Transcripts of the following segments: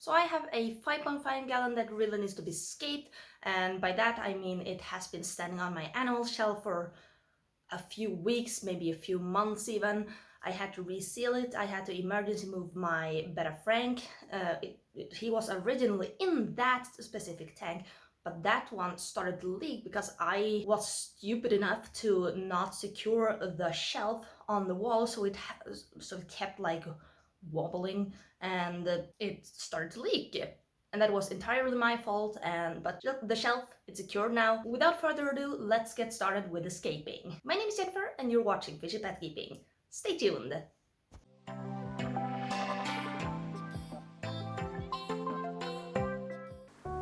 So I have a 5.5 gallon that really needs to be scaped, and by that I mean it has been standing on my animal shelf for a few weeks, maybe a few months even. I had to reseal it. I had to emergency move my Betta Frank. He was originally in that specific tank, but that one started to leak because I was stupid enough to not secure the shelf on the wall, so it kept like wobbling, and it started to leak. And that was entirely my fault, but the shelf, it's secured now. Without further ado, let's get started with escaping. My name is Jennifer and you're watching Fishy Pet Keeping. Stay tuned!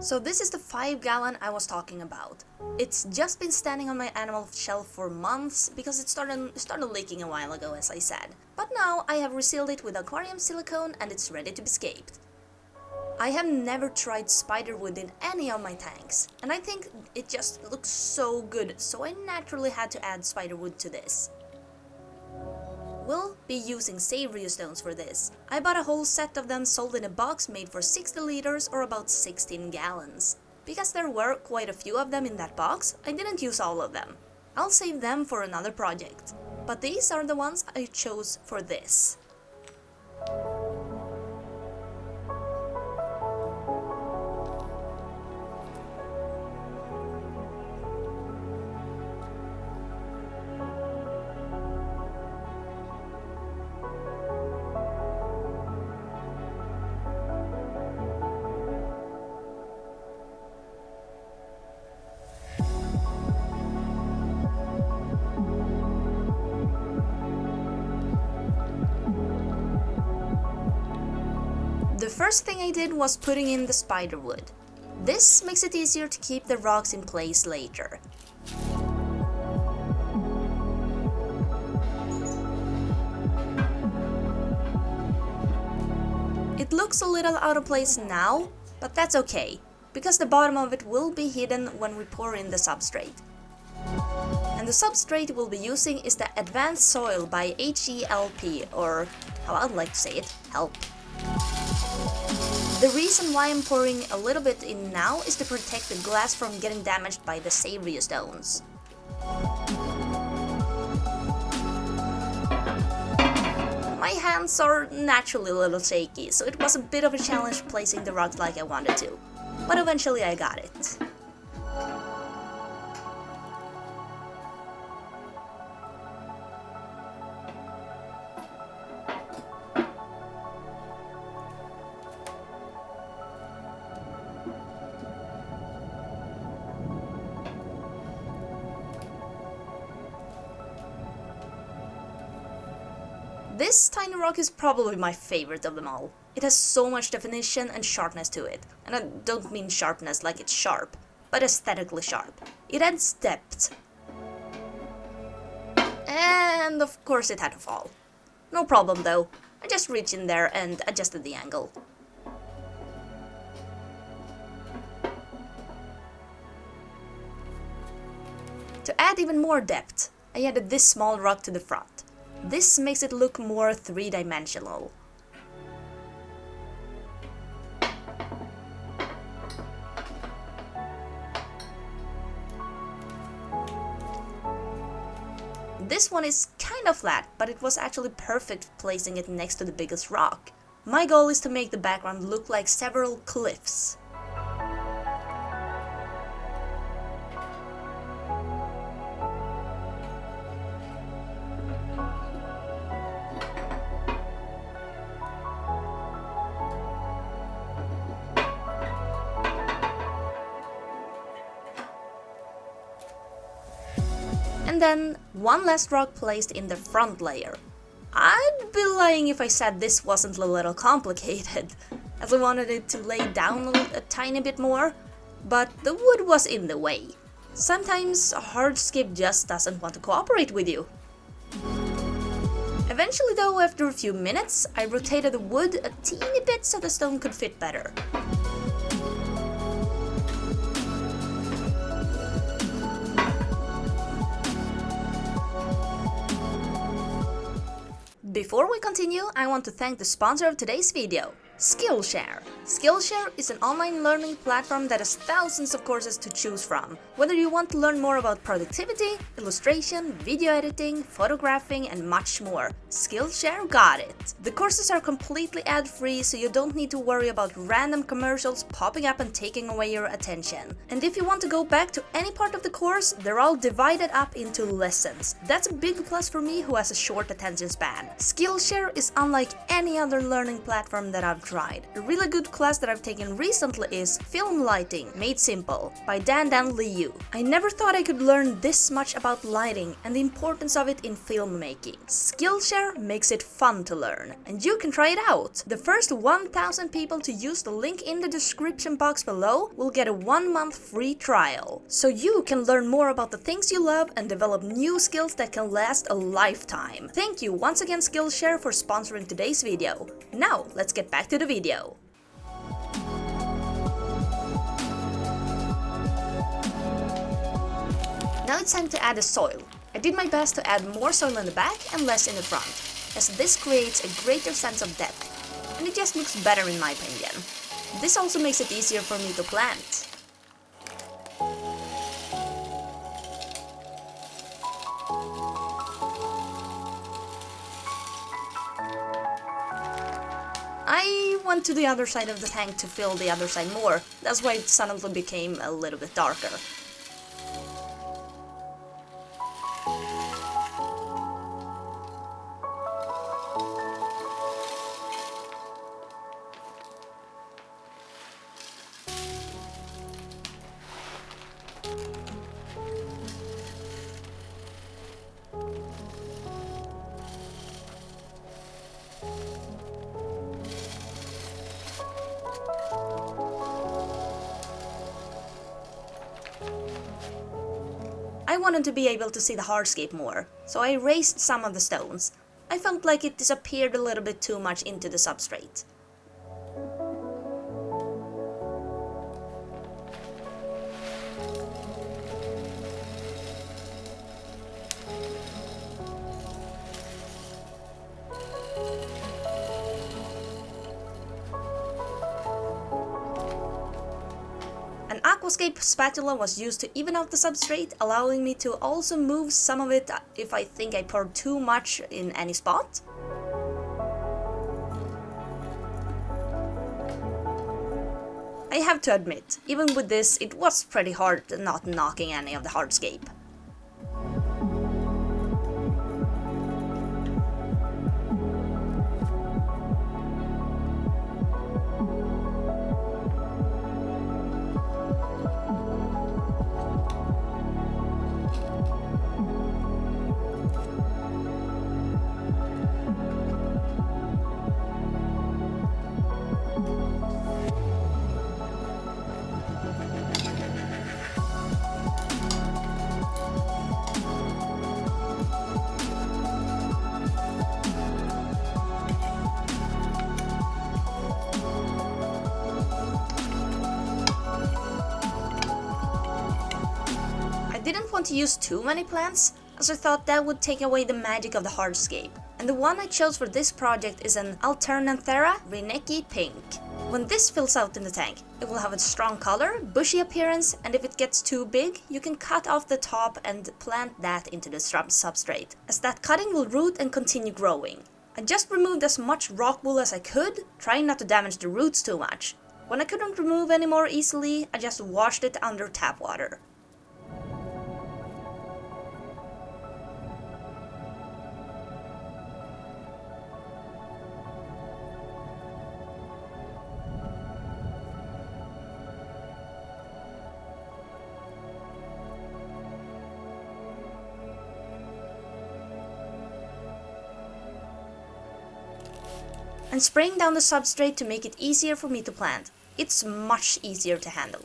So this is the 5 gallon I was talking about. It's just been standing on my animal shelf for months because it started leaking a while ago, as I said. But now I have resealed it with aquarium silicone and it's ready to be scaped. I have never tried spiderwood in any of my tanks, and I think it just looks so good, so I naturally had to add spiderwood to this. We'll be using savory stones for this. I bought a whole set of them sold in a box made for 60 liters or about 16 gallons. Because there were quite a few of them in that box, I didn't use all of them. I'll save them for another project. But these are the ones I chose for this. The first thing I did was putting in the spiderwood. This makes it easier to keep the rocks in place later. It looks a little out of place now, but that's okay, because the bottom of it will be hidden when we pour in the substrate. And the substrate we'll be using is the Advanced Soil by HELP, or how I'd like to say it, HELP. The reason why I'm pouring a little bit in now is to protect the glass from getting damaged by the savory stones. My hands are naturally a little shaky, so it was a bit of a challenge placing the rocks like I wanted to, but eventually I got it. This tiny rock is probably my favorite of them all. It has so much definition and sharpness to it. And I don't mean sharpness like it's sharp, but aesthetically sharp. It adds depth. And of course it had to fall. No problem though. I just reached in there and adjusted the angle. To add even more depth, I added this small rock to the front. This makes it look more three-dimensional. This one is kind of flat, but it was actually perfect placing it next to the biggest rock. My goal is to make the background look like several cliffs. And then one last rock placed in the front layer. I'd be lying if I said this wasn't a little complicated, as I wanted it to lay down a tiny bit more, but the wood was in the way. Sometimes hardscape just doesn't want to cooperate with you. Eventually though, after a few minutes, I rotated the wood a teeny bit so the stone could fit better. Before we continue, I want to thank the sponsor of today's video. Skillshare. Skillshare is an online learning platform that has thousands of courses to choose from. Whether you want to learn more about productivity, illustration, video editing, photographing, and much more, Skillshare got it. The courses are completely ad-free, so you don't need to worry about random commercials popping up and taking away your attention. And if you want to go back to any part of the course, they're all divided up into lessons. That's a big plus for me who has a short attention span. Skillshare is unlike any other learning platform that I've tried. A really good class that I've taken recently is Film Lighting Made Simple by Dan Liu. I never thought I could learn this much about lighting and the importance of it in filmmaking. Skillshare makes it fun to learn, and you can try it out. The first 1,000 people to use the link in the description box below will get a 1-month free trial. So you can learn more about the things you love and develop new skills that can last a lifetime. Thank you once again Skillshare for sponsoring today's video. Now let's get back to the video. Now it's time to add the soil. I did my best to add more soil in the back and less in the front, as this creates a greater sense of depth, and it just looks better in my opinion. This also makes it easier for me to plant. I went to the other side of the tank to fill the other side more, that's why it suddenly became a little bit darker. I wanted to be able to see the hardscape more, so I raised some of the stones. I felt like it disappeared a little bit too much into the substrate. An Aquascape spatula was used to even out the substrate, allowing me to also move some of it if I think I poured too much in any spot. I have to admit, even with this, it was pretty hard not knocking any of the hardscape. I didn't want to use too many plants, as I thought that would take away the magic of the hardscape. And the one I chose for this project is an Alternanthera Reinecki Pink. When this fills out in the tank, it will have a strong color, bushy appearance, and if it gets too big, you can cut off the top and plant that into the substrate, as that cutting will root and continue growing. I just removed as much rock wool as I could, trying not to damage the roots too much. When I couldn't remove any more easily, I just washed it under tap water. And spraying down the substrate to make it easier for me to plant. It's much easier to handle.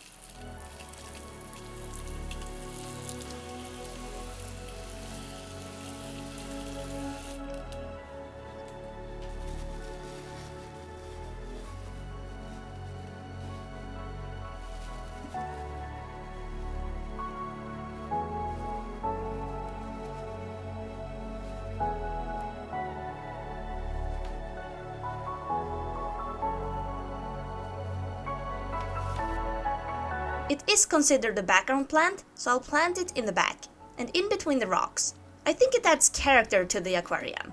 It is considered a background plant, so I'll plant it in the back and in between the rocks. I think it adds character to the aquarium.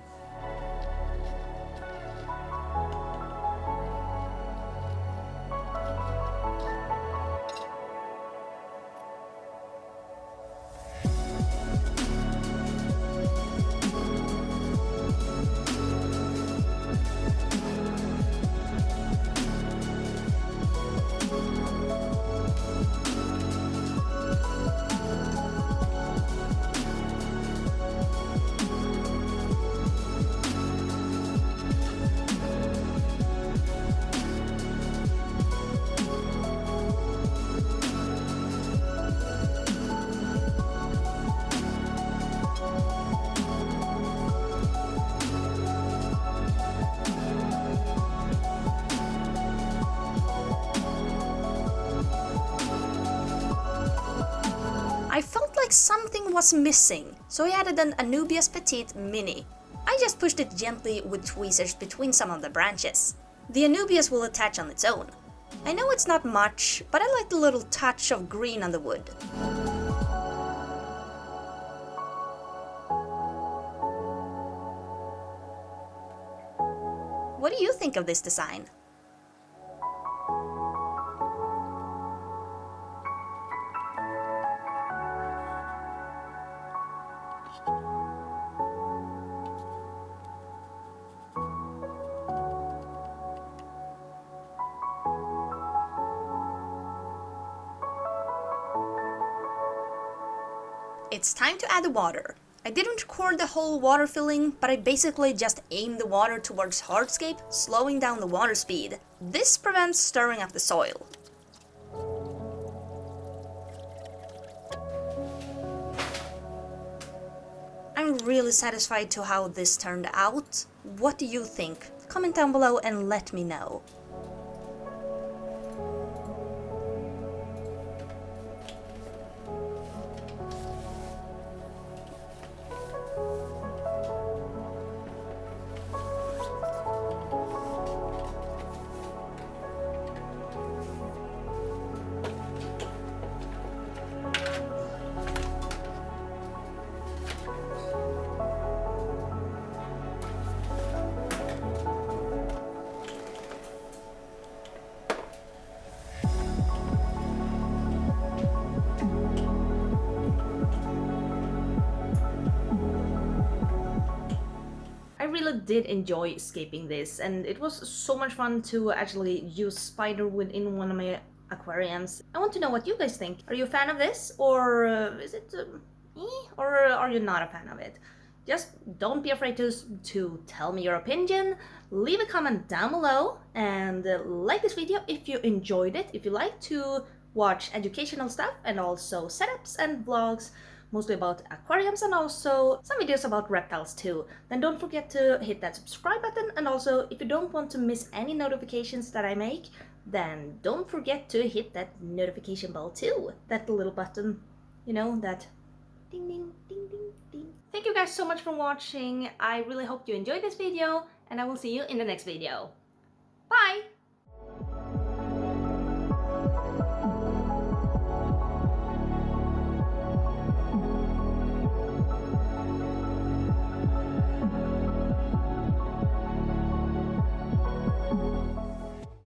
I felt like something was missing, so I added an Anubias Petite Mini. I just pushed it gently with tweezers between some of the branches. The Anubias will attach on its own. I know it's not much, but I like the little touch of green on the wood. What do you think of this design? It's time to add the water. I didn't record the whole water filling, but I basically just aimed the water towards hardscape, slowing down the water speed. This prevents stirring up the soil. I'm really satisfied to how this turned out. What do you think? Comment down below and let me know. I really did enjoy scaping this, and it was so much fun to actually use spider within one of my aquariums. I want to know what you guys think. Are you a fan of this, or is it or are you not a fan of it? Just don't be afraid to tell me your opinion. Leave a comment down below and like this video if you enjoyed it. If you like to watch educational stuff and also setups and vlogs, mostly about aquariums and also some videos about reptiles too, then don't forget to hit that subscribe button. And also, if you don't want to miss any notifications that I make, then don't forget to hit that notification bell too. That little button, you know, that ding ding ding ding ding. Thank you guys so much for watching. I really hope you enjoyed this video, and I will see you in the next video. Bye!